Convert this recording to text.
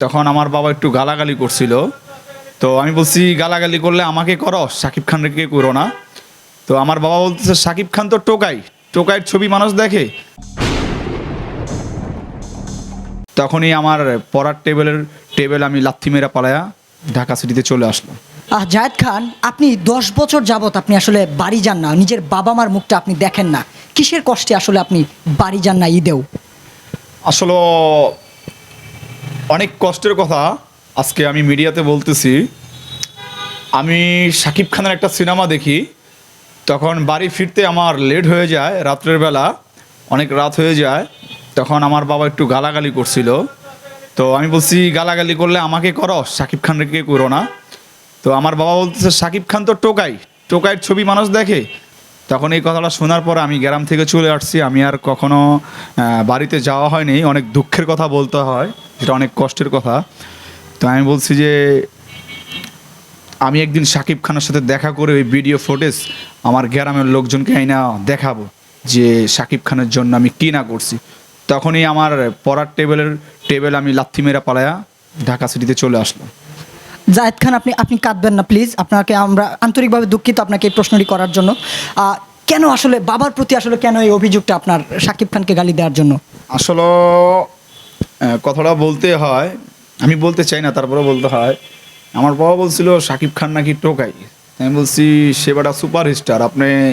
তখন আমার বাবা একটু গালাগালি করছিল। তো আমি বলছি, গালাগালি করলে আমাকে করো, শাকিব খানকে করো না। তো আমার বাবা বলতেছে, শাকিব খান তো টোকাই, টোকাইয়ের ছবি মানুষ দেখে। তখনই আমার পড়ার টেবিল আমি লাথি মেরা পালায়া ঢাকা সিটিতে চলে আসলাম। জায়েদ খান, আপনি 10 বছর যাবত আপনি আসলে বাড়ি যান না, নিজের বাবা মার মুখটা আপনি দেখেন না। কিসের কষ্টে আসলে আপনি বাড়ি যান না ঈদেও? আসলে অনেক কষ্টের কথা আজকে আমি মিডিয়াতে বলতেছি। আমি শাকিব খানের একটা সিনেমা দেখি, তখন বাড়ি ফিরতে আমার লেট হয়ে যায়, রাত্রের বেলা অনেক রাত হয়ে যায়। তখন আমার বাবা একটু গালাগালি করছিল। তো আমি বলছি, গালাগালি করলে আমাকে করো, শাকিব খানকে করো না। তো আমার বাবা বলতেছে, শাকিব খান তো টোকাই, টোকাইয়ের ছবি মানুষ দেখে। তখন এই কথাটা শোনার পর আমি গ্রাম থেকে চলে আসছি। আমি আর কখনো বাড়িতে যাওয়া হয়নি। অনেক দুঃখের কথা বলতে হয়, যেটা অনেক কষ্টের কথা। তো আমি বলছি যে আমি একদিন শাকিব খানের সাথে দেখা করে ওই ভিডিও ফুটেজ আমার গ্রামের লোকজনকে আইনা দেখাবো যে শাকিব খানের জন্য আমি কী না করছি। তখনই আমার পড়ার টেবিল আমি লাথি মেরা পালায়া ঢাকা সিটিতে চলে আসলাম। জায়েদ খান, আপনি আপনি কাঁদবেন না প্লিজ। আপনাকে আমরা আন্তরিকভাবে দুঃখিত আপনাকে এই প্রশ্নটি করার জন্য। কেন আসলে বাবার প্রতি আসলে কেন এই অভিযোগটা আপনার শাকিব খানকে গালি দেওয়ার জন্য? আসলে কথাটা বলতে হয়, আমি বলতে চাই না, তারপরে বলতে হয়। আমার বাবা বলছিল শাকিব খান নাকি টোকাই। আমি বলছি, সে বেটা সুপারস্টার, আপনি